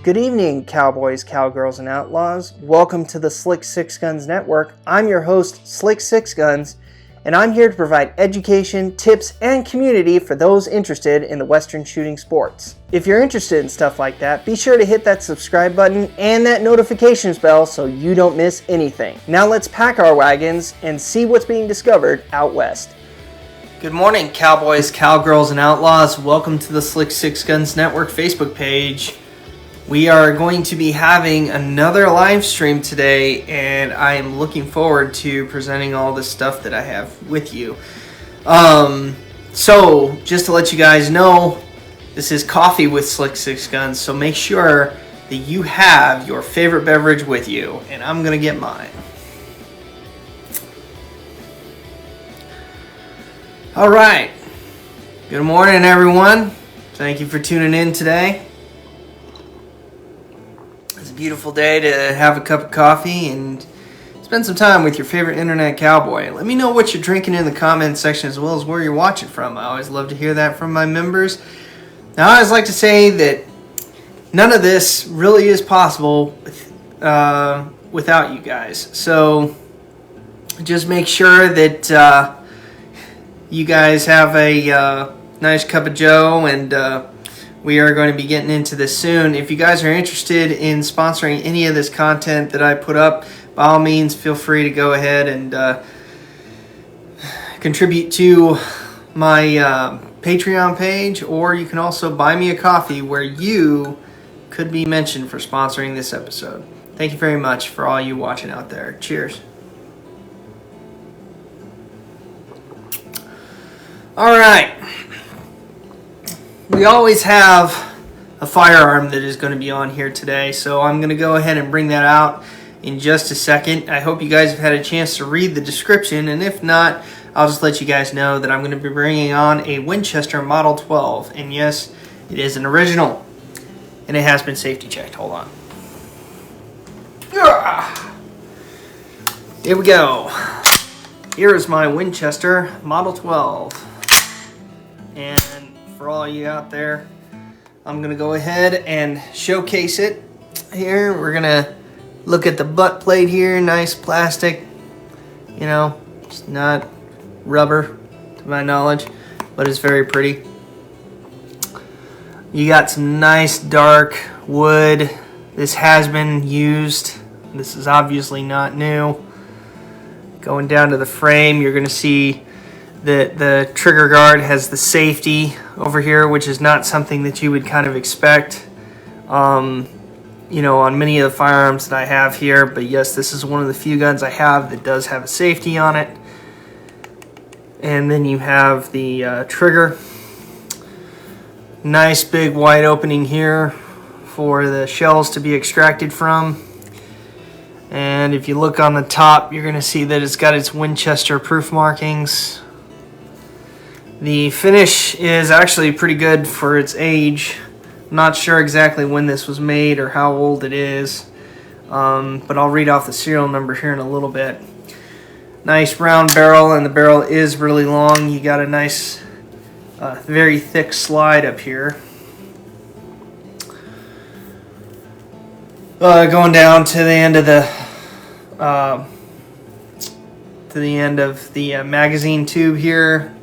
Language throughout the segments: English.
Good evening, cowboys, cowgirls, and outlaws. Welcome to the Slick Sixguns Network. I'm your host, Slick Sixguns, and I'm here to provide education, tips, and community for those interested in the Western shooting sports. If you're interested in stuff like that, be sure to hit that subscribe button and that notifications bell so you don't miss anything. Now let's pack our wagons and see what's being discovered out west. Good morning, cowboys, cowgirls, and outlaws. Welcome to the Slick Sixguns Network Facebook page. We are going to be having another live stream today, and I am looking forward to presenting all the stuff that I have with you. So, just to let you guys know, this is coffee with Slick Sixguns, so make sure that you have your favorite beverage with you, and I'm going to get mine. Alright, good morning everyone. Thank you for tuning in today. It's a beautiful day to have a cup of coffee and spend some time with your favorite internet cowboy. Let me know what you're drinking in the comments section as well as where you're watching from. I always love to hear that from my members. Now, I always like to say that none of this really is possible without you guys. So just make sure that you guys have a nice cup of joe, and we are going to be getting into this soon. If you guys are interested in sponsoring any of this content that I put up, by all means, feel free to go ahead and contribute to my Patreon page, or you can also buy me a coffee where you could be mentioned for sponsoring this episode. Thank you very much for all you watching out there. Cheers. All right. We always have a firearm that is going to be on here today, so I'm going to go ahead and bring that out in just a second. I hope you guys have had a chance to read the description, and if not, I'll just let you guys know that I'm going to be bringing on a Winchester Model 12, and yes, it is an original, and it has been safety checked. Hold on. Here we go. Here is my Winchester Model 12, and for all you out there, I'm going to go ahead and showcase it here. We're going to look at the butt plate here. Nice plastic. You know, it's not rubber to my knowledge, but it's very pretty. You got some nice dark wood. This has been used. This is obviously not new. Going down to the frame, you're going to see that the trigger guard has the safety over here, which is not something that you would kind of expect, you know, on many of the firearms that I have here. But yes, this is one of the few guns I have that does have a safety on it. And then you have the trigger. Nice big wide opening here for the shells to be extracted from. And if you look on the top, you're going to see that it's got its Winchester proof markings. The finish is actually pretty good for its age. I'm not sure exactly when this was made or how old it is, but I'll read off the serial number here in a little bit. Nice round barrel, and the barrel is really long. You got a nice, very thick slide up here. Going down to the end of the magazine tube here.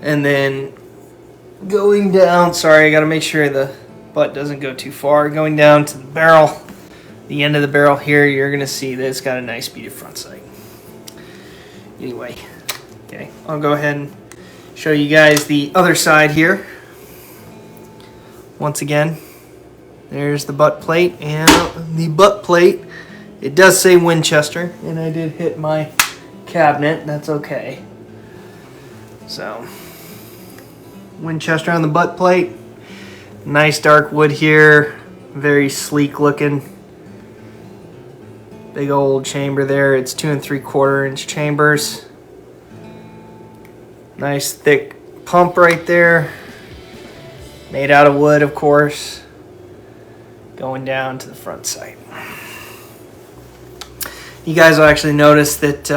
And then going down, sorry, I got to make sure the butt doesn't go too far. Going down to the barrel, the end of the barrel here, you're going to see that it's got a nice beaded front sight. Anyway, okay, I'll go ahead and show you guys the other side here. Once again, there's the butt plate, and the butt plate, it does say Winchester, and I did hit my cabinet. That's okay. So, Winchester on the butt plate. Nice dark wood here. Very sleek looking. Big old chamber there. It's 2 3/4 inch chambers. Nice thick pump right there. Made out of wood, of course. Going down to the front sight. You guys will actually notice that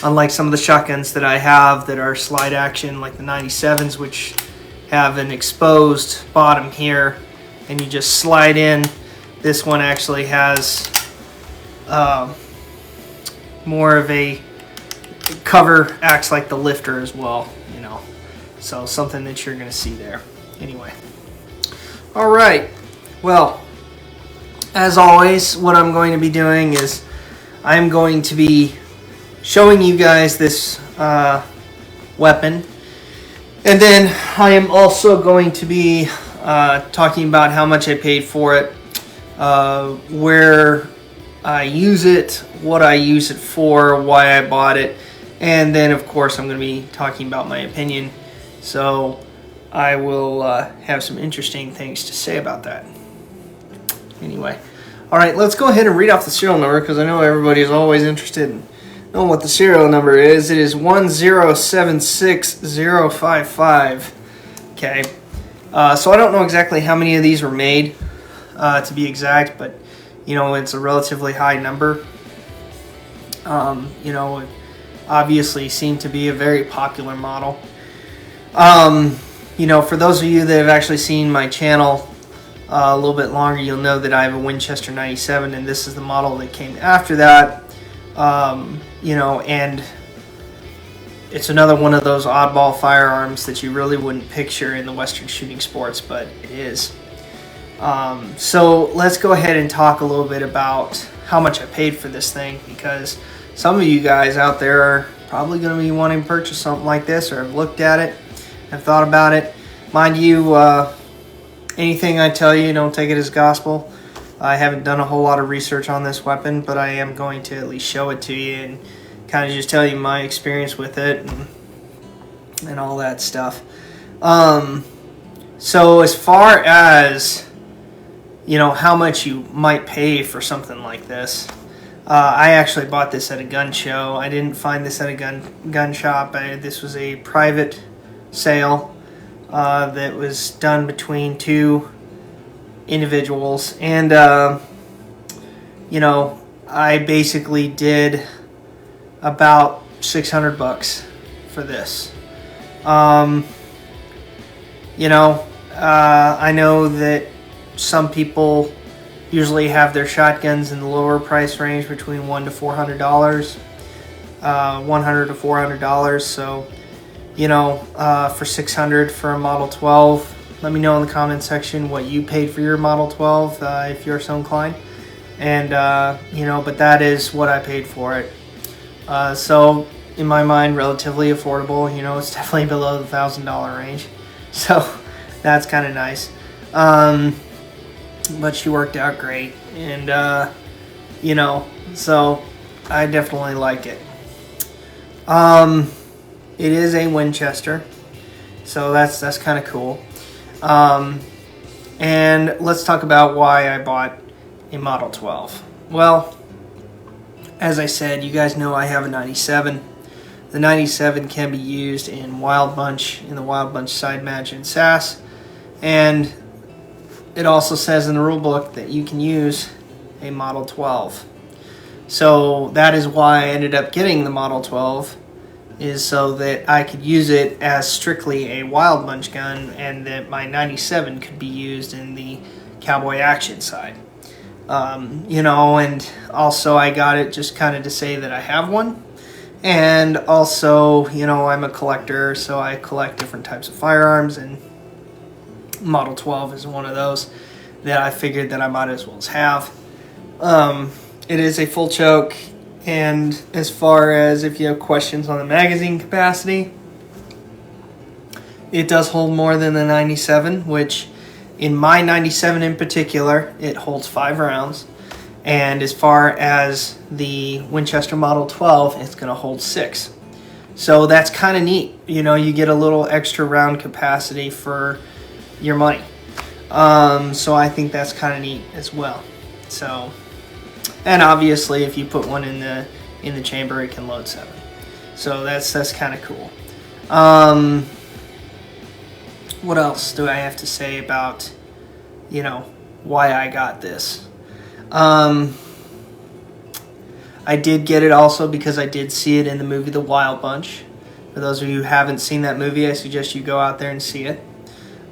unlike some of the shotguns that I have that are slide action, like the 97s, which have an exposed bottom here, and you just slide in. This one actually has more of a cover, acts like the lifter as well, you know. So something that you're going to see there. Anyway. All right. Well, as always, what I'm going to be doing is I'm going to be showing you guys this weapon. And then I am also going to be talking about how much I paid for it, where I use it, what I use it for, why I bought it, and then of course I'm going to be talking about my opinion. So I will have some interesting things to say about that. Anyway, all right, let's go ahead and read off the serial number, because I know everybody is always interested in knowing what the serial number is. It is 1076055. Okay, so I don't know exactly how many of these were made, to be exact, but you know, it's a relatively high number. You know, it obviously seemed to be a very popular model. You know, for those of you that have actually seen my channel a little bit longer, you'll know that I have a Winchester 97, and this is the model that came after that. You know, and it's another one of those oddball firearms that you really wouldn't picture in the Western shooting sports, but it is. So let's go ahead and talk a little bit about how much I paid for this thing, because some of you guys out there are probably going to be wanting to purchase something like this, or have looked at it, have thought about it. Mind you, anything I tell you, don't take it as gospel. I haven't done a whole lot of research on this weapon, but I am going to at least show it to you and kind of just tell you my experience with it and all that stuff. So as far as, you know, how much you might pay for something like this, I actually bought this at a gun show. I didn't find this at a gun shop. This was a private sale that was done between two individuals, and you know, I basically did about $600 for this. You know, I know that some people usually have their shotguns in the lower price range between $100 to $400, $100 to $400. So, you know, for $600 for a Model 12, let me know in the comment section what you paid for your Model 12, if you're so inclined. And you know, but that is what I paid for it. So in my mind, relatively affordable. You know, it's definitely below the $1,000 range, so that's kind of nice. But she worked out great, and you know, so I definitely like it. It is a Winchester, so that's kind of cool. And let's talk about why I bought a Model 12. Well, as I said, you guys know I have a 97. The 97 can be used in Wild Bunch, in the Wild Bunch side match in SAS, and it also says in the rule book that you can use a Model 12. So that is why I ended up getting the Model 12, is so that I could use it as strictly a Wild Bunch gun, and that my 97 could be used in the cowboy action side. You know, and also I got it just kind of to say that I have one. And also, you know, I'm a collector, so I collect different types of firearms, and Model 12 is one of those that I figured that I might as well have. It is a full choke, and as far as if you have questions on the magazine capacity, it does hold more than the 97, which in my 97 in particular, it holds 5 rounds. And as far as the Winchester Model 12, it's going to hold 6. So that's kind of neat. You know, you get a little extra round capacity for your money. So I think that's kind of neat as well. So, and obviously if you put one in the chamber, it can load 7. So that's kind of cool. What else do I have to say about, you know, why I got this? I did get it also because I did see it in the movie The Wild Bunch. For those of you who haven't seen that movie, I suggest you go out there and see it.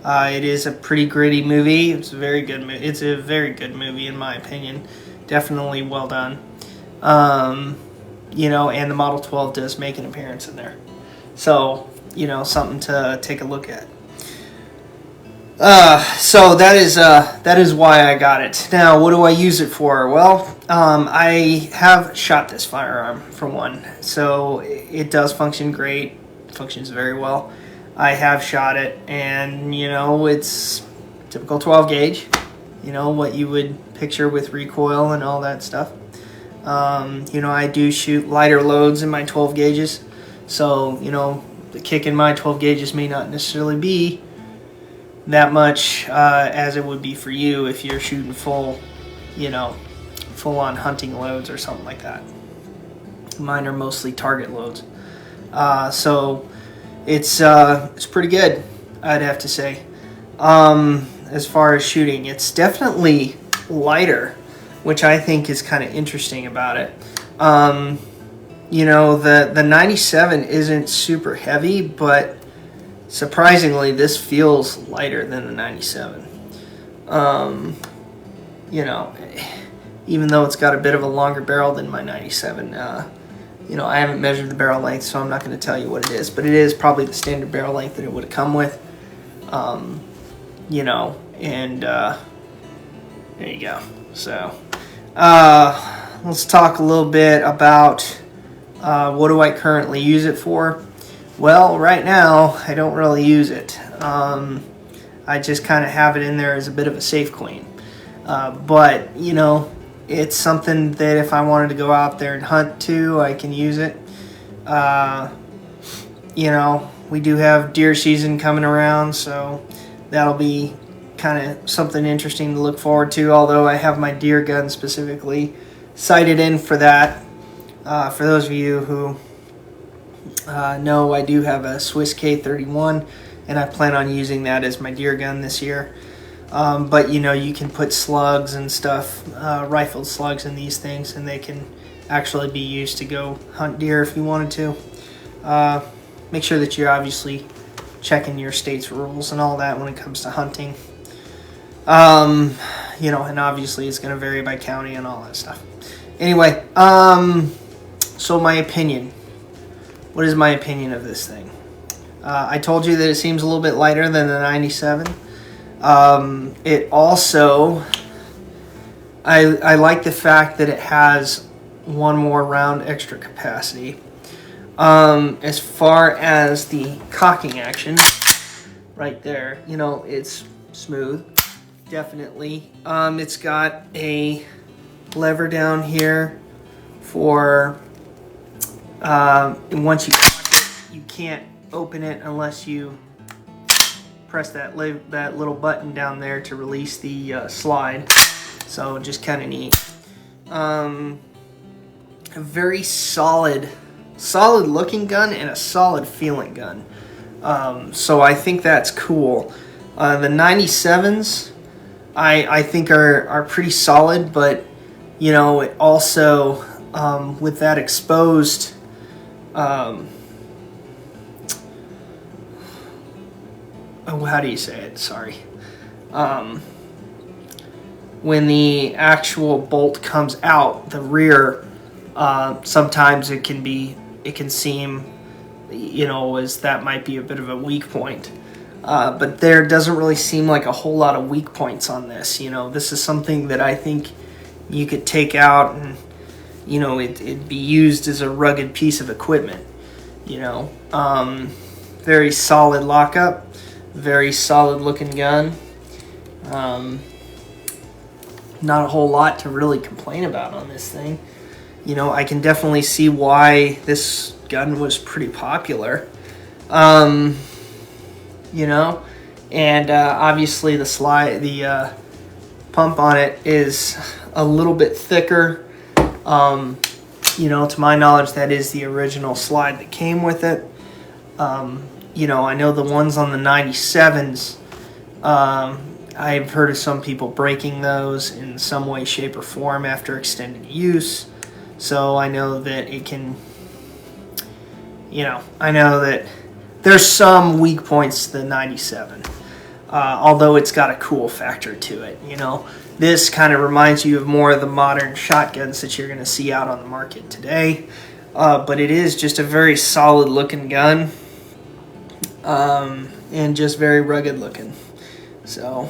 It is a pretty gritty movie. It's a very good movie. It's a very good movie in my opinion. Definitely well done. You know, and the Model 12 does make an appearance in there. So, you know, something to take a look at. So that is why I got it. Now, what do I use it for? Well, I have shot this firearm for one, so it does function great. Functions very well. I have shot it, and you know, it's typical 12 gauge. You know what you would picture with recoil and all that stuff. You know, I do shoot lighter loads in my 12 gauges, so you know, the kick in my 12 gauges may not necessarily be that much as it would be for you if you're shooting full, you know, full-on hunting loads or something like that. Mine are mostly target loads, so it's pretty good, I'd have to say. As far as shooting, it's definitely lighter, which I think is kind of interesting about it. You know, the 97 isn't super heavy, but surprisingly, this feels lighter than the 97. You know, even though it's got a bit of a longer barrel than my 97, you know, I haven't measured the barrel length, so I'm not going to tell you what it is, but it is probably the standard barrel length that it would have come with. You know, and there you go. So, let's talk a little bit about what do I currently use it for. Well, right now, I don't really use it. I just kind of have it in there as a bit of a safe queen. But, you know, it's something that if I wanted to go out there and hunt too, I can use it. You know, we do have deer season coming around, so that'll be kind of something interesting to look forward to, although I have my deer gun specifically sighted in for that. For those of you who no, I do have a Swiss K31, and I plan on using that as my deer gun this year. But you know, you can put slugs and stuff, rifled slugs in these things, and they can actually be used to go hunt deer if you wanted to. Make sure that you're obviously checking your state's rules and all that when it comes to hunting. You know, and obviously it's going to vary by county and all that stuff. Anyway, so my opinion. What is my opinion of this thing? I told you that it seems a little bit lighter than the 97. It also, I like the fact that it has one more round extra capacity. As far as the cocking action, right there, you know, it's smooth, definitely. It's got a lever down here for and once you cock it, you can't open it unless you press that little button down there to release the slide. So just kind of neat. A very solid looking gun and a solid feeling gun. So I think that's cool. The 97s I think are pretty solid, but you know, it also with that exposed how do you say it? Sorry. When the actual bolt comes out the rear, sometimes it can seem, you know, as that might be a bit of a weak point. But there doesn't really seem like a whole lot of weak points on this. You know, this is something that I think you could take out and, you know, it'd be used as a rugged piece of equipment. You know, very solid lockup, very solid looking gun. Not a whole lot to really complain about on this thing. You know, I can definitely see why this gun was pretty popular. You know, and obviously the pump on it is a little bit thicker. You know, to my knowledge, that is the original slide that came with it. You know, I know the ones on the 97s, I've heard of some people breaking those in some way, shape, or form after extended use. So I know that it can, you know, I know that there's some weak points to the 97. although it's got a cool factor to it, you know. This kind of reminds you of more of the modern shotguns that you're going to see out on the market today. But it is just a very solid looking gun, and just very rugged looking. So,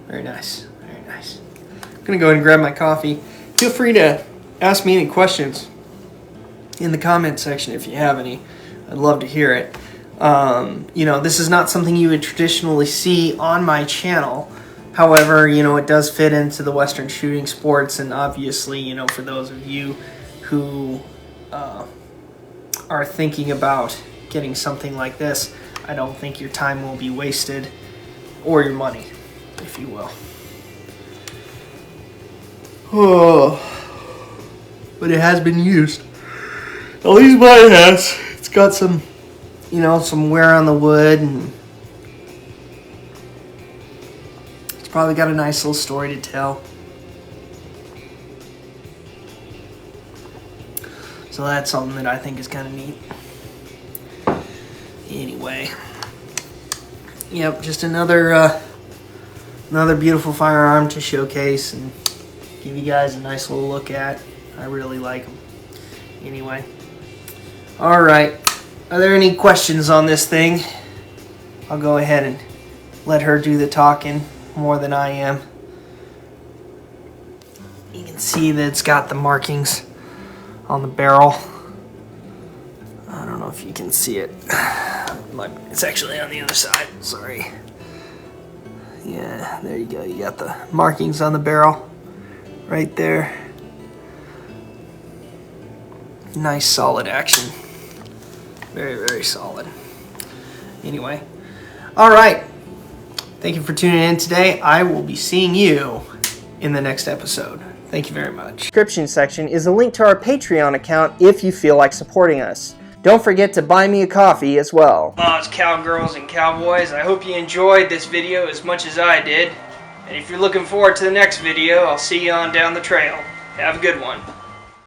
very nice, very nice. I'm going to go ahead and grab my coffee. Feel free to ask me any questions in the comment section if you have any. I'd love to hear it. You know, this is not something you would traditionally see on my channel. However, you know, it does fit into the Western shooting sports, and obviously, you know, for those of you who are thinking about getting something like this, I don't think your time will be wasted, or your money, if you will. Oh, but it has been used. At least mine has. It's got some, you know, some wear on the wood, and it's probably got a nice little story to tell. So that's something that I think is kind of neat. Anyway, yep, just another beautiful firearm to showcase and give you guys a nice little look at. I really like them. Anyway, all right. Are there any questions on this thing? I'll go ahead and let her do the talking more than I am. You can see that it's got the markings on the barrel. I don't know if you can see it. It's actually on the other side. Sorry. Yeah, there you go. You got the markings on the barrel right there. Nice solid action. Very, very solid. Anyway, all right. Thank you for tuning in today. I will be seeing you in the next episode. Thank you very much. Description section is a link to our Patreon account if you feel like supporting us. Don't forget to buy me a coffee as well. It's cowgirls and cowboys. I hope you enjoyed this video as much as I did. And if you're looking forward to the next video, I'll see you on down the trail. Have a good one.